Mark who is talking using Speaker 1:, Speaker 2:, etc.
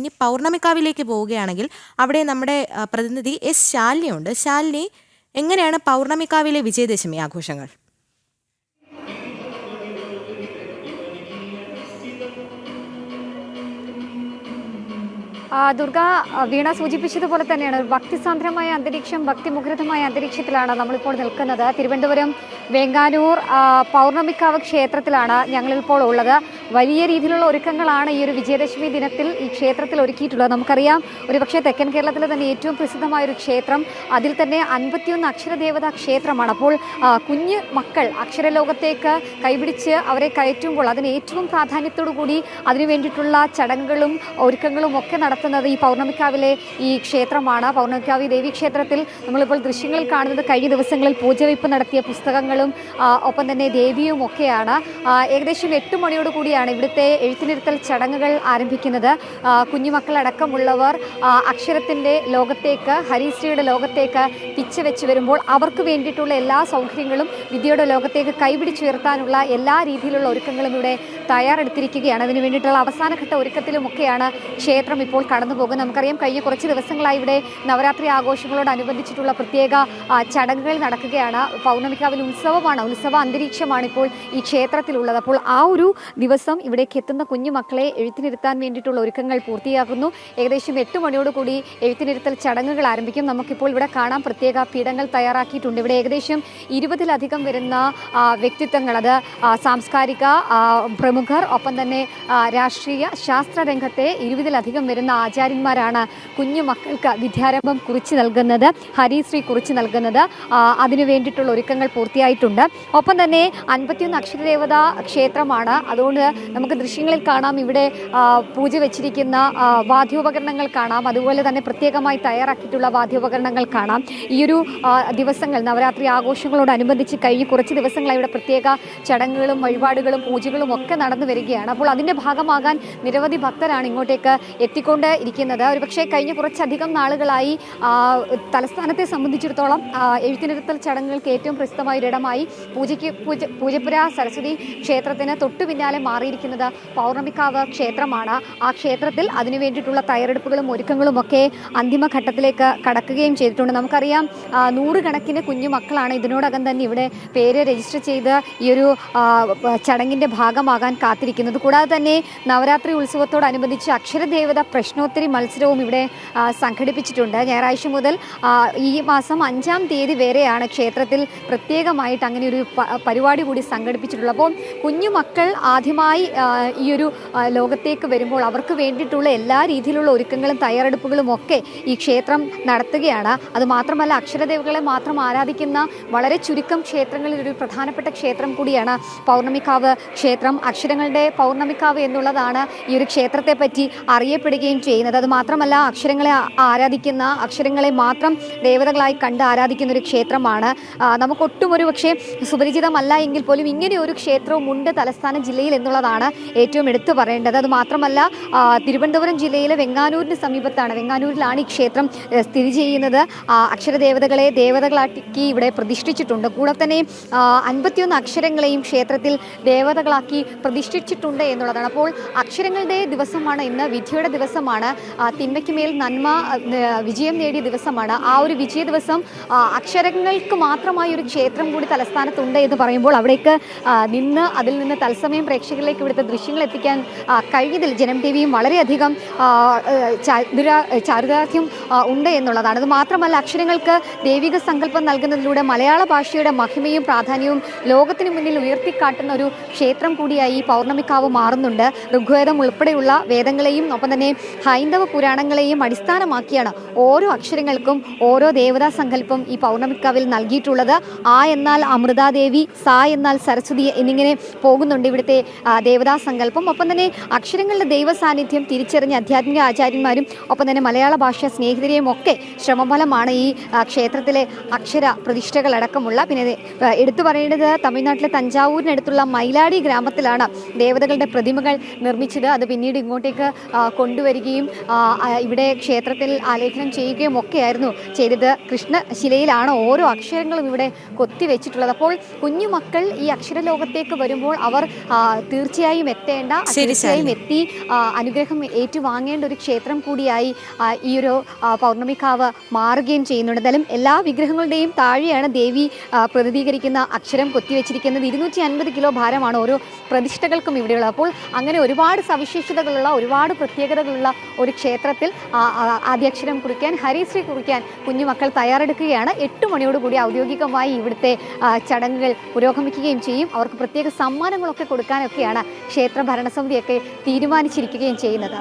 Speaker 1: ഇനി പൗർണമിക്കാവിലേക്ക് പോവുകയാണെങ്കിൽ അവിടെ നമ്മുടെ പ്രതിനിധി എസ് ശാലിനിയുണ്ട്. ശാലിനി, എങ്ങനെയാണ് പൗർണമിക്കാവിലെ വിജയദശമി ആഘോഷങ്ങൾ?
Speaker 2: ദുർഗ, വീണ സൂചിപ്പിച്ചതുപോലെ തന്നെയാണ് ഒരു ഭക്തിസാന്ദ്രമായ അന്തരീക്ഷം, ഭക്തിമുഖരിതമായ അന്തരീക്ഷത്തിലാണ് നമ്മളിപ്പോൾ നിൽക്കുന്നത്. തിരുവനന്തപുരം വെങ്ങാനൂർ പൗർണമിക്കാവ് ക്ഷേത്രത്തിലാണ് ഞങ്ങളിപ്പോൾ ഉള്ളത്. വലിയ രീതിയിലുള്ള ഒരുക്കങ്ങളാണ് ഈ ഒരു വിജയദശമി ദിനത്തിൽ ഈ ക്ഷേത്രത്തിൽ ഒരുക്കിയിട്ടുള്ളത്. നമുക്കറിയാം, ഒരുപക്ഷെ തെക്കൻ കേരളത്തിലെ തന്നെ ഏറ്റവും പ്രസിദ്ധമായൊരു ക്ഷേത്രം, അതിൽ തന്നെ 51 അക്ഷരദേവതാ ക്ഷേത്രമാണ്. അപ്പോൾ കുഞ്ഞു മക്കൾ അക്ഷരലോകത്തേക്ക് കൈപിടിച്ച് അവരെ കയറ്റുമ്പോൾ അതിന് ഏറ്റവും പ്രാധാന്യത്തോടു കൂടി അതിനു വേണ്ടിയിട്ടുള്ള ചടങ്ങുകളും ഒരുക്കങ്ങളും ഒക്കെ നടത്തുന്നത് ഈ പൗർണമിക്കാവിലെ ഈ ക്ഷേത്രമാണ്. പൗർണമിക്കാവ് ദേവി ക്ഷേത്രത്തിൽ നമ്മളിപ്പോൾ ദൃശ്യങ്ങളിൽ കാണുന്നത് കഴിഞ്ഞ ദിവസങ്ങളിൽ പൂജവയ്പ് നടത്തിയ പുസ്തകങ്ങളും ഒപ്പം തന്നെ ദേവിയും ഒക്കെയാണ്. ഏകദേശം 8 മണിയോട് കൂടിയാണ് ഇവിടുത്തെ എഴുത്തിനിരുത്തൽ ചടങ്ങുകൾ ആരംഭിക്കുന്നത്. കുഞ്ഞുമക്കളടക്കമുള്ളവർ അക്ഷരത്തിൻ്റെ ലോകത്തേക്ക്, ഹരിശ്രീയുടെ ലോകത്തേക്ക് പിച്ച വെച്ച് വരുമ്പോൾ അവർക്ക് വേണ്ടിയിട്ടുള്ള എല്ലാ സൗകര്യങ്ങളും വിദ്യയുടെ ലോകത്തേക്ക് കൈപിടിച്ചുയർത്താനുള്ള എല്ലാ രീതിയിലുള്ള ഒരുക്കങ്ങളും ഇവിടെ തയ്യാറെടുത്തിരിക്കുകയാണ്. അതിന് വേണ്ടിയിട്ടുള്ള അവസാനഘട്ട ഒരുക്കത്തിലുമൊക്കെയാണ് ക്ഷേത്രം ഇപ്പോൾ കടന്നു പോകുന്നത്. നമുക്കറിയാം, കഴിഞ്ഞ കുറച്ച് ദിവസങ്ങളായി ഇവിടെ നവരാത്രി ആഘോഷങ്ങളോടനുബന്ധിച്ചിട്ടുള്ള പ്രത്യേക ചടങ്ങുകൾ നടക്കുകയാണ്. പൗർണമിക്കാവിൽ ഉത്സവമാണ്, ഉത്സവ അന്തരീക്ഷമാണ് ഇപ്പോൾ ഈ ക്ഷേത്രത്തിലുള്ളത്. അപ്പോൾ ആ ഒരു ദിവസം ഇവിടേക്ക് എത്തുന്ന കുഞ്ഞു മക്കളെ എഴുത്തിനിരുത്താൻ വേണ്ടിയിട്ടുള്ള ഒരുക്കങ്ങൾ പൂർത്തിയാക്കുന്നു. ഏകദേശം 8 മണിയോടുകൂടി എഴുത്തിനിരുത്തൽ ചടങ്ങുകൾ ആരംഭിക്കും. നമുക്കിപ്പോൾ ഇവിടെ കാണാം, പ്രത്യേക പീഠങ്ങൾ തയ്യാറാക്കിയിട്ടുണ്ട്. ഇവിടെ ഏകദേശം 20-ലധികം വരുന്ന വ്യക്തിത്വങ്ങൾ, അത് സാംസ്കാരിക പ്രമുഖർ, ഒപ്പം തന്നെ രാഷ്ട്രീയ ശാസ്ത്ര രംഗത്തെ 20-ലധികം വരുന്ന ആചാര്യന്മാരാണ് കുഞ്ഞു മക്കൾക്ക് വിദ്യാരംഭം കുറിച്ച് നൽകുന്നത്, ഹരിശ്രീ കുറിച്ച് നൽകുന്നത്. അതിനു വേണ്ടിയിട്ടുള്ള ഒരുക്കങ്ങൾ പൂർത്തിയായിട്ടുണ്ട്. ഒപ്പം തന്നെ 51 അക്ഷരദേവതാ ക്ഷേത്രമാണ്. അതുകൊണ്ട് നമുക്ക് ദൃശ്യങ്ങളിൽ കാണാം, ഇവിടെ പൂജ വെച്ചിരിക്കുന്ന വാദ്യോപകരണങ്ങൾ കാണാം. അതുപോലെ തന്നെ പ്രത്യേകമായി തയ്യാറാക്കിയിട്ടുള്ള വാദ്യോപകരണങ്ങൾ കാണാം. ഈ ഒരു ദിവസങ്ങൾ, നവരാത്രി ആഘോഷങ്ങളോടനുബന്ധിച്ച് കഴിഞ്ഞ് കുറച്ച് ദിവസങ്ങളായി ഇവിടെ പ്രത്യേക ചടങ്ങുകളും വഴിപാടുകളും പൂജകളും ഒക്കെ നടന്നു വരികയാണ്. അപ്പോൾ അതിൻ്റെ ഭാഗമാകാൻ നിരവധി ഭക്തരാണ് ഇങ്ങോട്ടേക്ക് എത്തിക്കൊണ്ട് ഇരിക്കുന്നത്. ഒരുപക്ഷെ കഴിഞ്ഞ കുറച്ചധികം നാളുകളായി തലസ്ഥാനത്തെ സംബന്ധിച്ചിടത്തോളം എഴുത്തിനിരുത്തൽ ചടങ്ങുകൾക്ക് ഏറ്റവും പ്രസിദ്ധമായ ഒരിടമായി പൂജപ്പുര സരസ്വതി ക്ഷേത്രത്തിന് തൊട്ടു പിന്നാലെ മാറിയിരിക്കുന്നത് പൗർണമിക്കാവ് ക്ഷേത്രമാണ്. ആ ക്ഷേത്രത്തിൽ അതിനു വേണ്ടിയിട്ടുള്ള തയ്യാറെടുപ്പുകളും ഒരുക്കങ്ങളും ഒക്കെ അന്തിമഘട്ടത്തിലേക്ക് കടക്കുകയും ചെയ്തിട്ടുണ്ട്. നമുക്കറിയാം, 100 കണക്കിന് കുഞ്ഞു മക്കളാണ് ഇതിനോടകം തന്നെ ഇവിടെ പേര് രജിസ്റ്റർ ചെയ്ത് ഈ ഒരു ചടങ്ങിൻ്റെ ഭാഗമാകാൻ കാത്തിരിക്കുന്നത്. കൂടാതെ തന്നെ നവരാത്രി ഉത്സവത്തോടനുബന്ധിച്ച് അക്ഷരദേവത പ്രശ്നോത്തരി മത്സരവും ഇവിടെ സംഘടിപ്പിച്ചിട്ടുണ്ട്. ഞായറാഴ്ച മുതൽ ഈ മാസം 5-ാം തീയതി വരെയാണ് ക്ഷേത്രത്തിൽ പ്രത്യേകമായിട്ട് അങ്ങനെ ഒരു പരിപാടി കൂടി സംഘടിപ്പിച്ചിട്ടുള്ളത്. അപ്പോൾ കുഞ്ഞു മക്കൾ ആദ്യമായി ഈ ഒരു ലോകത്തേക്ക് വരുമ്പോൾ അവർക്ക് വേണ്ടിയിട്ടുള്ള എല്ലാ രീതിയിലുള്ള ഒരുക്കങ്ങളും തയ്യാറെടുപ്പുകളും ഒക്കെ ഈ ക്ഷേത്രം നടത്തുകയാണ്. അതുമാത്രമല്ല, അക്ഷരദേവകളെ മാത്രം ആരാധിക്കുന്ന വളരെ ചുരുക്കം ക്ഷേത്രങ്ങളിൽ ഒരു പ്രധാനപ്പെട്ട ക്ഷേത്രം കൂടിയാണ് പൗർണമിക്കാവ് ക്ഷേത്രം. അക്ഷരങ്ങളുടെ പൗർണമിക്കാവ് എന്നുള്ളതാണ് ഈ ഒരു ക്ഷേത്രത്തെ പറ്റി അറിയപ്പെടുകയും ചെയ്യുന്നത്. അതുമാത്രമല്ല, അക്ഷരങ്ങളെ ആരാധിക്കുന്ന, അക്ഷരങ്ങളെ മാത്രം ദേവതകളായി കണ്ട് ആരാധിക്കുന്ന ഒരു ക്ഷേത്രമാണ്. നമുക്കൊട്ടും ഒരു പക്ഷേ സുപരിചിതമല്ല എങ്കിൽ പോലും ഇങ്ങനെ ഒരു ക്ഷേത്രവും ഉണ്ട് തലസ്ഥാന ജില്ലയിൽ എന്നുള്ളതാണ് ഏറ്റവും എടുത്തു പറയേണ്ടത്. അതുമാത്രമല്ല, തിരുവനന്തപുരം ജില്ലയിലെ വെങ്ങാനൂരിന് സമീപത്താണ്, വെങ്ങാനൂരിലാണ് ഈ ക്ഷേത്രം സ്ഥിതി ചെയ്യുന്നത്. അക്ഷരദേവതകളെ ദേവതകളാക്കി ഇവിടെ പ്രതിഷ്ഠിച്ചിട്ടുണ്ട്. കൂടെ തന്നെ 51 അക്ഷരങ്ങളെയും ക്ഷേത്രത്തിൽ ദേവതകളാക്കി പ്രതിഷ്ഠിച്ചിട്ടുണ്ട് എന്നുള്ളതാണ്. അപ്പോൾ അക്ഷരങ്ങളുടെ ദിവസമാണ് ഇന്ന്, വിധിയുടെ ദിവസമാണ്, തിന്മയ്ക്ക് മേൽ നന്മ വിജയം നേടിയ ദിവസമാണ്. ആ ഒരു വിജയ ദിവസം അക്ഷരങ്ങൾക്ക് മാത്രമായി ഒരു ക്ഷേത്രം കൂടി തലസ്ഥാനത്തുണ്ട് എന്ന് പറയുമ്പോൾ അവിടേക്ക് നിന്ന് അതിൽ നിന്ന് തത്സമയം പ്രേക്ഷകരിലേക്ക് ഇവിടുത്തെ ദൃശ്യങ്ങൾ എത്തിക്കാൻ കഴിഞ്ഞതിൽ ജനം ടിവിയും വളരെയധികം ചാരിതാർത്ഥ്യം ഉണ്ട് എന്നുള്ളതാണ്. അത് മാത്രമല്ല, അക്ഷരങ്ങൾക്ക് ദൈവിക സങ്കല്പം നൽകുന്നതിലൂടെ മലയാള ഭാഷയുടെ മഹിമയും പ്രാധാന്യവും ലോകത്തിന് മുന്നിൽ ഉയർത്തിക്കാട്ടുന്ന ഒരു ക്ഷേത്രം കൂടിയായി ഈ പൗർണമിക്കാവ് മാറുന്നുണ്ട്. ഋഗ്വേദം ഉൾപ്പെടെയുള്ള വേദങ്ങളെയും ഒപ്പം തന്നെ ഹൈന്ദവ പുരാണങ്ങളെയും അടിസ്ഥാനമാക്കിയാണ് ഓരോ അക്ഷരങ്ങൾക്കും ഓരോ ദേവതാ സങ്കല്പം ഈ പൗർണമിക്കാവിൽ നൽകിയിട്ടുള്ളത്. ആ എന്നാൽ അമൃതാദേവി, സാ എന്നാൽ സരസ്വതി എന്നിങ്ങനെ പോകുന്നുണ്ട് ഇവിടുത്തെ ദേവതാ സങ്കല്പം. ഒപ്പം തന്നെ അക്ഷരങ്ങളുടെ ദൈവ സാന്നിധ്യം തിരിച്ചറിഞ്ഞ ആധ്യാത്മിക ആചാര്യന്മാരും ഒപ്പം തന്നെ മലയാള ഭാഷാ സ്നേഹിതരെയും ഒക്കെ ശ്രമഫലമാണ് ഈ ക്ഷേത്രത്തിലെ അക്ഷര പ്രതിഷ്ഠകളടക്കമുള്ള. പിന്നെ എടുത്തു പറയേണ്ടത്, തമിഴ്നാട്ടിലെ തഞ്ചാവൂരിനടുത്തുള്ള മൈലാടി ഗ്രാമത്തിലാണ് ദേവതകളുടെ പ്രതിമകൾ നിർമ്മിച്ചത്. അത് പിന്നീട് ഇങ്ങോട്ടേക്ക് കൊണ്ടുവരികയും വരികയും ഇവിടെ ക്ഷേത്രത്തിൽ ആലേഖനം ചെയ്യുകയും ഒക്കെയായിരുന്നു ചെയ്തത്. കൃഷ്ണശിലയിലാണ് ഓരോ അക്ഷരങ്ങളും ഇവിടെ കൊത്തിവെച്ചിട്ടുള്ളത്. അപ്പോൾ കുഞ്ഞുമക്കൾ ഈ അക്ഷരലോകത്തേക്ക് വരുമ്പോൾ അവർ തീർച്ചയായും എത്തേണ്ട, തീർച്ചയായും എത്തി അനുഗ്രഹം ഏറ്റുവാങ്ങേണ്ട ഒരു ക്ഷേത്രം കൂടിയായി ഈ ഒരു പൗർണമിക്കാവ് മാറുകയും ചെയ്യുന്നുണ്ട്. എന്തായാലും എല്ലാ വിഗ്രഹങ്ങളുടെയും താഴെയാണ് ദേവി പ്രതിനിധീകരിക്കുന്ന അക്ഷരം കൊത്തിവെച്ചിരിക്കുന്നത്. 250 കിലോ ഭാരമാണ് ഓരോ പ്രതിഷ്ഠകൾക്കും ഇവിടെയുള്ളത്. അപ്പോൾ അങ്ങനെ ഒരുപാട് സവിശേഷതകളുള്ള, ഒരുപാട് പ്രത്യേകതകളുള്ള ഒരു ക്ഷേത്രത്തിൽ ആദ്യാക്ഷരം കുറിക്കാൻ, ഹരിശ്രീ കുറിക്കാൻ കുഞ്ഞുമക്കൾ തയ്യാറെടുക്കുകയാണ്. 8 മണിയോടുകൂടി ഔദ്യോഗികമായി ഇവിടുത്തെ ചടങ്ങുകൾ പുരോഗമിക്കുകയും ചെയ്യും. അവർക്ക് പ്രത്യേക സമ്മാനങ്ങളൊക്കെ കൊടുക്കാനൊക്കെയാണ് ക്ഷേത്ര ഭരണസമിതിയൊക്കെ തീരുമാനിച്ചിരിക്കുകയും ചെയ്യുന്നത്.